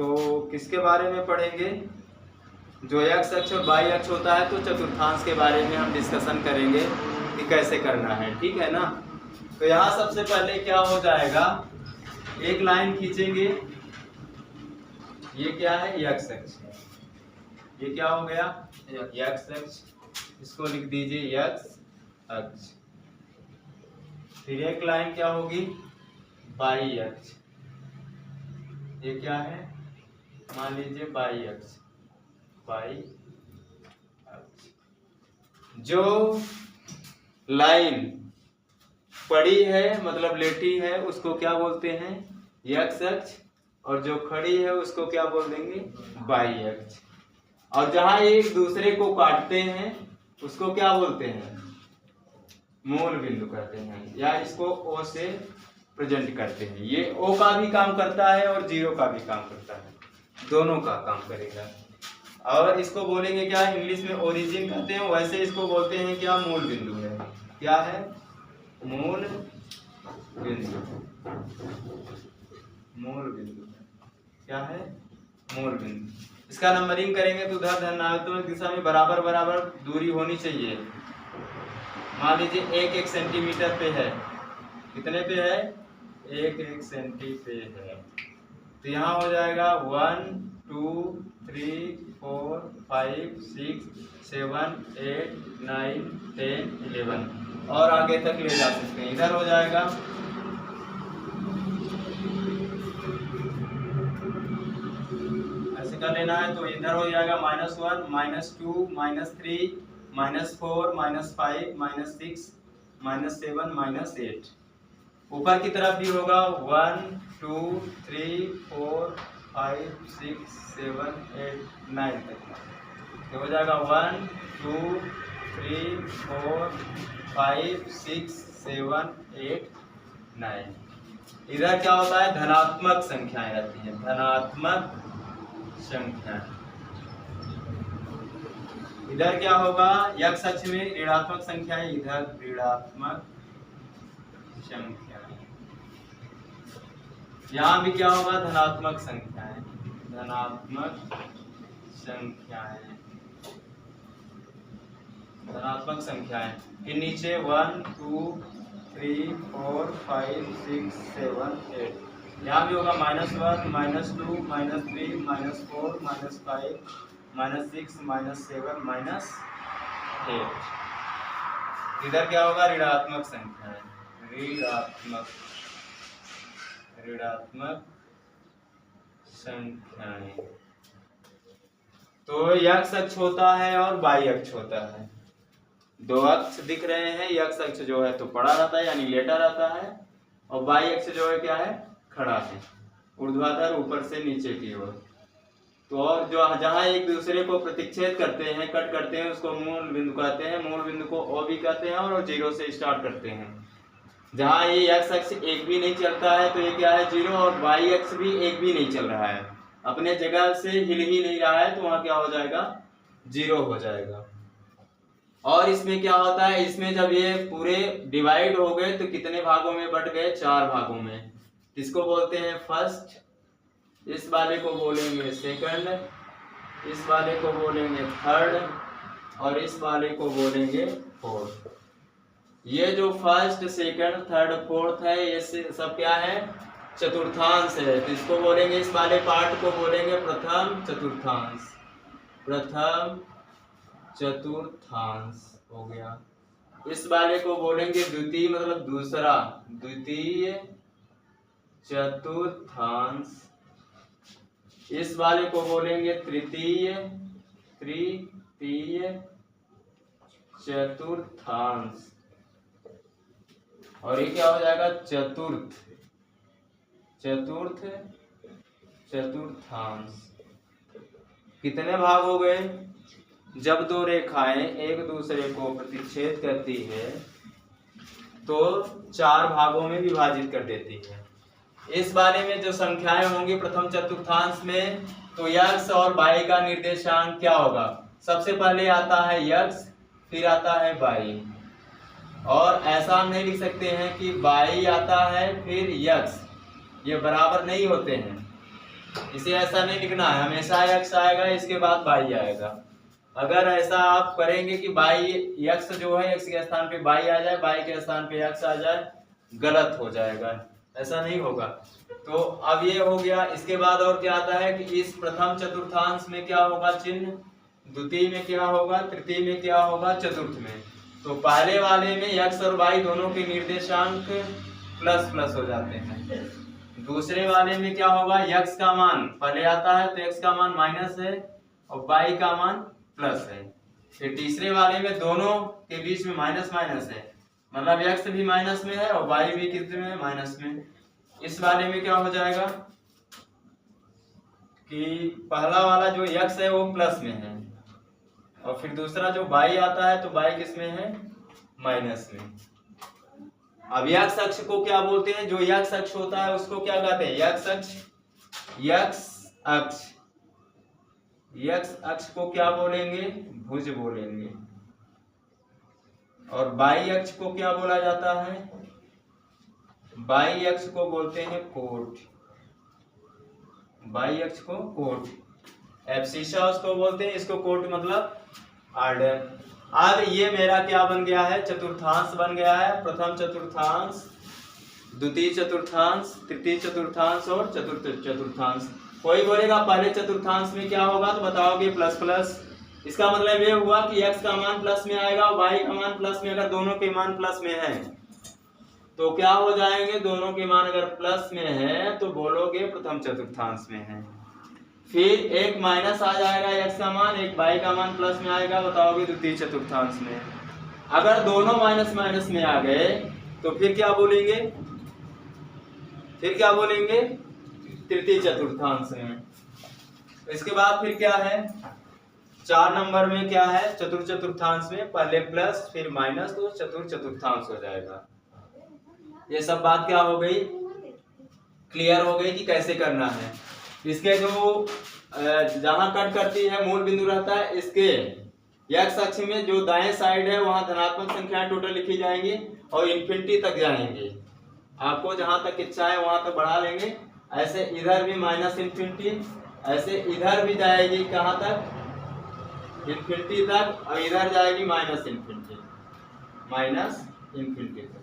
तो किसके बारे में पढ़ेंगे? जो एक्स अक्ष और वाई अक्ष होता है, तो चतुर्थांश के बारे में हम डिस्कशन करेंगे कि कैसे करना है, ठीक है ना। तो यहाँ सबसे पहले क्या हो जाएगा, एक लाइन खींचेंगे। ये क्या है? एक्स अक्ष। ये क्या हो गया? एक्स अक्ष। इसको लिख दीजिए एक्स अक्ष। फिर एक लाइन क्या होगी? वाई अक्ष। ये क्या है? मान लीजिए वाई अक्ष। वाई अक्ष। जो लाइन पड़ी है मतलब लेटी है उसको क्या बोलते हैं? एक्स अक्ष। और जो खड़ी है उसको क्या बोल देंगे? वाई अक्ष। और जहां एक दूसरे को काटते हैं उसको क्या बोलते हैं? मूल बिंदु कहते हैं, या इसको ओ से प्रेजेंट करते हैं। ये ओ का भी काम करता है और जीरो का भी काम करता है, दोनों का काम करेगा। और इसको बोलेंगे क्या? इंग्लिश में ओरिजिन कहते हैं, वैसे इसको बोलते हैं क्या? मूल बिंदु है। क्या है? मूल बिंदु। मूल बिंदु क्या है? मूल बिंदु। इसका नंबरिंग करेंगे तो उधर धनात्मक दिशा में बराबर बराबर दूरी होनी चाहिए। मान लीजिए 1-1 सेंटीमीटर पे है। कितने पे है? 1-1 सेंटी पे है। तो यहाँ हो जाएगा 1 2 3 4 5 6 7 8 9 10 11 और आगे तक ले जा सकते हैं। इधर हो जाएगा ऐसे कर लेना है, तो इधर हो जाएगा -1 -2 -3 -4 -5 -6 -7 -8। ऊपर की तरफ भी होगा 1 2 3 4 5 6 7 8 9 तक। तो हो जाएगा 1 2 3 4 5 6 7 8 9। इधर क्या होता है? धनात्मक संख्याएं रहती हैं, धनात्मक संख्या। इधर क्या होगा? एक्स अक्ष में ऋणात्मक संख्याएं, इधर ऋणात्मक संख्याएं। यहाँ भी क्या होगा? धनात्मक संख्याएं, धनात्मक संख्याएं, धनात्मक संख्याएं। फिर नीचे 1 2 3 4 5 6 7 8। यहाँ भी होगा -1 -2 -3 -4 -5 -6 -7 -8। इधर क्या होगा? ऋणात्मक संख्याएं, ऋणात्मक संख्याएं। तो एक्स अक्ष होता है और वाई अक्ष होता है। दो अक्ष दिख रहे हैं। एक्स अक्ष जो है तो पड़ा रहता है यानी लेटा रहता है, और वाई अक्ष जो है क्या है? खड़ा है, ऊर्ध्वाधर ऊपर से नीचे की ओर। तो और जो जहां एक दूसरे को प्रतिच्छेद करते हैं, कट करते हैं, उसको मूल बिंदु कहते हैं। मूल बिंदु को ओ भी कहते हैं और जीरो से स्टार्ट करते हैं। जहां ये एक्स अक्ष एक भी नहीं चलता है तो ये क्या है? जीरो। और वाई अक्ष भी एक भी नहीं चल रहा है, अपने जगह से हिल ही नहीं रहा है, तो वहां क्या हो जाएगा? जीरो हो जाएगा। और इसमें क्या होता है? इसमें जब ये पूरे डिवाइड हो गए तो कितने भागों में बट गए? 4 भागों में। इसको बोलते हैं फर्स्ट, इस वाले को बोलेंगे सेकंड, इस वाले को बोलेंगे थर्ड, और इस वाले को बोलेंगे फोर्थ। ये जो फर्स्ट सेकंड थर्ड फोर्थ है, ये सब क्या है? चतुर्थांश है। तो इसको बोलेंगे, इस वाले पार्ट को बोलेंगे प्रथम चतुर्थांश। प्रथम चतुर्थांश हो गया। इस वाले को बोलेंगे द्वितीय, मतलब दूसरा, द्वितीय चतुर्थांश। इस वाले को बोलेंगे तृतीय, तृतीय चतुर्थांश। और ये क्या हो जाएगा? चतुर्थ, चतुर्थ चतुर्थांश। कितने भाग हो गए? जब दो रेखाएं एक दूसरे को प्रतिच्छेद करती है तो 4 भागों में विभाजित कर देती है। इस बारे में जो संख्याएं होंगी प्रथम चतुर्थांश में, तो x और y का निर्देशांक क्या होगा? सबसे पहले आता है x, फिर आता है y। और ऐसा हम नहीं लिख सकते हैं कि y आता है फिर x, ये बराबर नहीं होते हैं। इसे ऐसा नहीं लिखना है, हमेशा x आएगा इसके बाद y आएगा। अगर ऐसा आप करेंगे कि x जो है x के स्थान पे y आ जाए, y के स्थान पे x आ जाए, गलत हो जाएगा, ऐसा नहीं होगा। तो अब ये हो गया। इसके बाद और क्या आता है कि इस प्रथम चतुर्थांश में क्या होगा चिन्ह, द्वितीय में क्या होगा, तृतीय में क्या होगा, चतुर्थ में। तो पहले वाले में x और y दोनों के निर्देशांक प्लस प्लस हो जाते हैं। दूसरे वाले में क्या होगा, x का मान पहले आता है तो x का मान माइनस है और y का मान प्लस है। फिर तीसरे वाले में दोनों के बीच में माइनस माइनस है, मतलब x भी माइनस में है और y भी कितने में है, माइनस में। इस वाले में क्या हो जाएगा कि पहला वाला जो x है वो प्लस में है और फिर दूसरा जो y आता है तो y किस में है, माइनस में। अब x अक्ष को क्या बोलते हैं, जो x अक्ष होता है उसको क्या कहते हैं, x अक्ष को क्या बोलेंगे, भुज बोलेंगे। और y अक्ष को क्या बोला जाता है, y अक्ष को बोलते हैं कोट, y अक्ष को कोट, एब्सिसा उसको बोलते हैं, इसको कोट मतलब आर्डर। अब ये मेरा क्या बन गया है, चतुर्थांश बन गया है। प्रथम चतुर्थांश, द्वितीय चतुर्थांश, तृतीय चतुर्थांश और चतुर्थ चतुर्थांश। कोई बोलेगा पहले चतुर्थांश में क्या होगा तो बताओगे प्लस प्लस। इसका मतलब ये हुआ कि x का मान प्लस में आएगा और y का मान प्लस में। अगर दोनों के मान प्लस में है तो क्या हो जाएंगे, दोनों के मान अगर प्लस में है तो बोलोगे प्रथम चतुर्थांश में है। फिर एक माइनस आ जाएगा x का मान, एक y का मान प्लस में आएगा, बताओगे द्वितीय चतुर्थांश में। अगर दोनों माइनस माइनस में आ गए तो फिर क्या बोलेंगे, तृतीय चतुर्थांश में। इसके बाद फिर क्या है, 4 नंबर में क्या है, चतुर्थ चतुर्थांश में पहले प्लस फिर माइनस तो चतुर्थ चतुर्थांश हो जाएगा। ये सब बात क्या हो गई, क्लियर हो गई कि कैसे करना है। इसके जो जहां कट करती है मूल बिंदु रहता है, इसके x अक्ष में जो दाएं साइड है वहां धनात्मक संख्याएं टोटल लिखी जाएंगी और इन्फिनिटी तक जाएंगे। आपको जहां तक इच्छा है वहां तक बढ़ा लेंगे। ऐसे इधर भी माइनस इन्फिनिटी, ऐसे इधर भी जाएगी कहां तक, इन्फिनिटी तक, और इधर जाएगी माइनस इन्फिनिटी तक।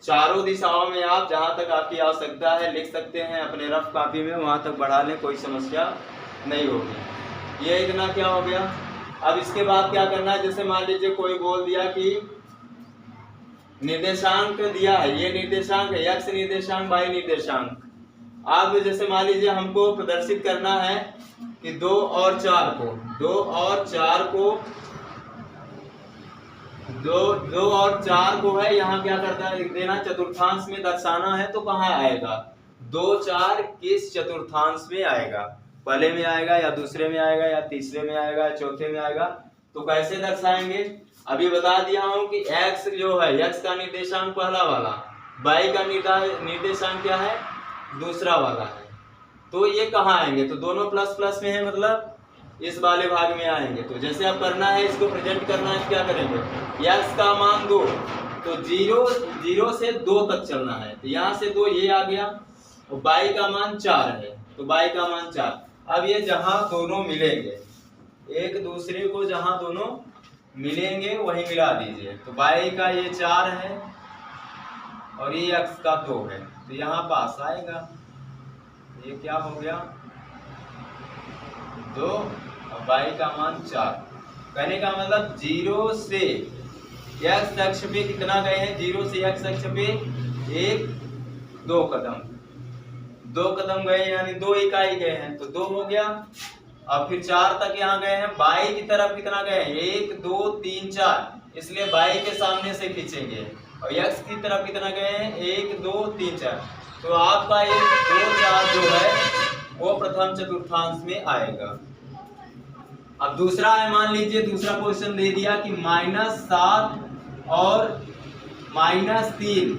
चारों दिशाओं में आप जहां तक आपकी आवश्यकता है लिख सकते हैं अपने रफ कॉपी में, वहां तक बढ़ा लें, कोई समस्या नहीं होगी। ये इतना क्या हो गया। अब इसके बाद क्या करना है, जैसे मान लीजिए कोई बोल दिया कि निर्देशांक दिया है, ये निर्देशांक है, x निर्देशांक, y निर्देशांक। अब जैसे मान लीजिए हमको प्रदर्शित करना है कि 2 और 4 को है, यहाँ क्या करता है देना, चतुर्थांश में दर्शाना है। तो कहाँ आएगा, 2 4 किस चतुर्थांश में आएगा, पहले में आएगा या दूसरे में आएगा या तीसरे में आएगा या चौथे में आएगा। तो कैसे दर्शाएंगे, अभी बता दिया हूं कि x जो है, x का निर्देशांक पहला वाला, y का निर्देशांक क्या है, दूसरा वाला है। तो ये कहाँ आएंगे, तो दोनों प्लस प्लस में है, मतलब इस वाले भाग में आएंगे। तो जैसे अब करना है, इसको प्रेजेंट करना है, क्या करेंगे, x का मान 2, तो 0 से 2 तक चलना है। तो यहाँ से 2 ये आ गया, और y का मान 4 है, तो y का मान 4। अब ये जहां दोनों मिलेंगे, एक दूसरे को जहां दोनों मिलेंगे वही मिला दीजिए। तो y का ये 4 है और ये x का 2 है, तो यहाँ पास आएगा। ये क्या हो गया, 2 और y का मान 4। कहने का मतलब 0 से x अक्ष पे कितना गए हैं, 0 से x अक्ष पे 2 कदम गए, यानी 2 इकाई गए हैं, तो 2 हो गया। अब फिर 4 तक यहाँ गए हैं, y की तरफ कितना गए हैं, 1 2 3 4, इसलिए y के सामने से खींचेंगे। और x की तरफ कितना गए हैं, 1 2 3 4। तो आपका ये 2 4 जो है वो प्रथम चतुर्थांश में आएगा। अब दूसरा है, मान लीजिए दूसरा क्वेश्चन दे दिया कि -7 और -3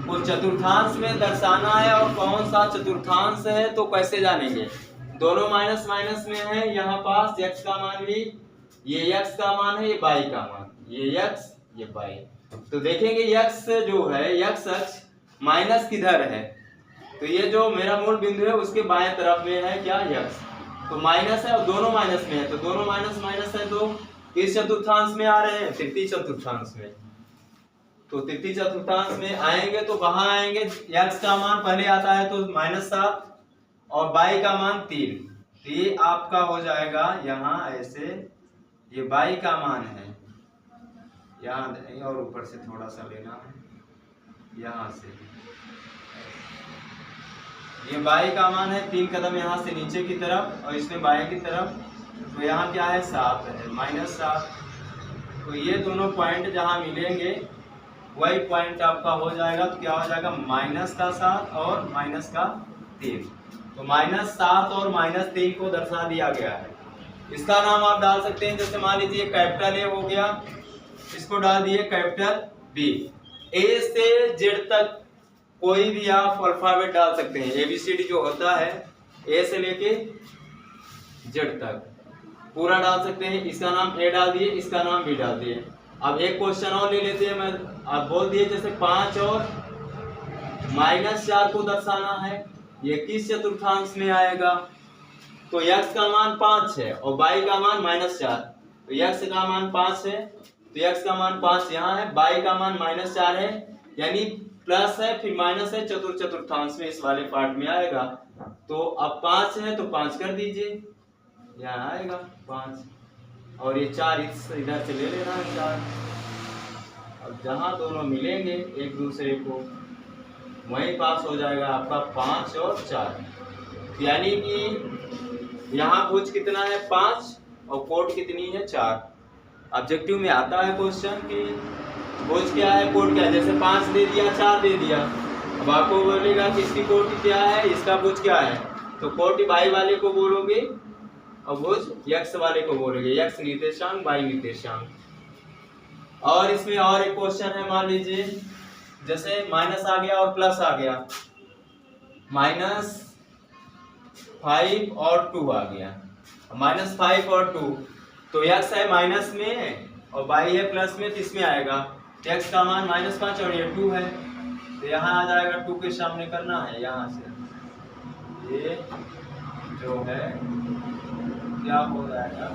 को चतुर्थांश में दर्शाना है, और कौन सा चतुर्थांश है तो कैसे जानेंगे, दोनों माइनस माइनस में है। यहाँ पास x का मान भी, ये x का मान है, ये y का मान, ये x ये y। तो देखेंगे x जो है, x अक्ष माइनस किधर है, तो ये जो मेरा मूल बिंदु है उसके बाएं तरफ में है क्या, यक्स। तो माइनस है और दोनों माइनस में है, तो दोनों माइनस माइनस है तो किस चतुर्थांश में आ रहे हैं, तृतीय चतुर्थांश में। तो तृतीय चतुर्थांश में आएंगे तो कहाँ आएंगे, यक्स का मान पहले आता है तो -7 और y का मान 3। तो ये आपका हो जाएगा यहाँ ऐसे, ये y का मान है यहाँ, और ऊपर से थोड़ा सा लेना है यहाँ से, ये y का मान है 3 कदम यहाँ से नीचे की तरफ और इसमें बाएं की तरफ। तो यहाँ क्या है, 7 है, -7। तो ये दोनों पॉइंट जहाँ मिलेंगे वही पॉइंट आपका हो जाएगा। तो क्या हो जाएगा, -7 और -3। तो -7 और -3 को दर्शा दिया गया है। इसका नाम आप डाल सकते हैं, जैसे मान लीजिए कैपिटल ए हो गया, इसको डाल दिए कैपिटल बी। ए से जेड तक कोई भी आप अल्फाबेट डाल सकते हैं, ABCD जो होता है ए से लेके जेड तक पूरा डाल सकते हैं। इसका नाम ए डाल दिए, इसका नाम बी डाल दिए। अब एक क्वेश्चन और ले लेते हैं, मैं आप बोल दिए जैसे 5 और -4 को दर्शाना है, ये किस चतुर्थांश में आएगा। तो x का मान 5 है और y का मान -4। तो x का मान 5 है तो x का मान 5 यहाँ है, y का मान -4 है, यानी प्लस है फिर माइनस है, चतुर्थांश में इस वाले पार्ट में आएगा। तो अब 5 है तो 5 कर दीजिए, यहाँ आएगा 5 और ये 4 इधर से ले लेना है 4। अब जहाँ दोनों मिलेंगे एक दूसरे को वहीं पास हो जाएगा आपका 5 और 4। यानी कि यहाँ भुज कितना है 5 और कोट कितनी है 4। ऑब्जेक्टिव में आता है क्वेश्चन कि भुज क्या है कोट क्या है, जैसे 5 दे दिया 4 दे दिया, अब आपको बोलेगा कि इसकी कोटि क्या है, इसका भुज क्या है। तो कोटि y वाले को बोलोगे और भुज x वाले को बोलोगे, x निर्देशांक y निर्देशांक। और इसमें और एक क्वेश्चन है, मान लीजिए जैसे माइनस आ गया और प्लस आ गया, -5 और 2 आ गया, -5 और 2, तो x है माइनस में और y है प्लस में, तो इसमें आएगा x का मान -5 और ये 2 है, तो यहाँ आ जाएगा 2 के सामने करना है, यहाँ से ये जो है क्या हो जाएगा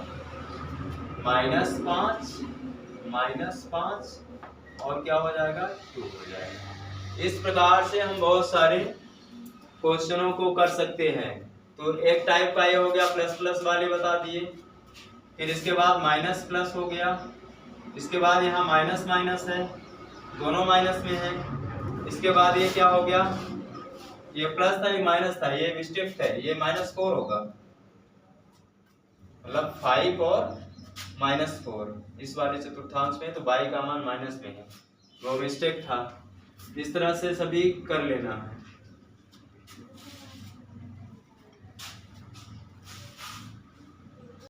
-5 और क्या हो जाएगा 2 हो जाएगा। इस प्रकार से हम बहुत सारे क्वेश्चनों को कर सकते हैं। तो एक टाइप का ये हो गया प्लस प्लस वाले बता दिए, फिर इसके बाद माइनस प्लस हो गया, इसके बाद यहाँ माइनस माइनस है, दोनों माइनस में है। इसके बाद ये क्या हो गया, ये प्लस था ये माइनस था, ये मिस्टेक है, ये -4 होगा, मतलब 5 और -4 इस वाले चतुर्थांश में, तो y का मान माइनस में है, वो मिस्टेक था। इस तरह से सभी कर लेना है।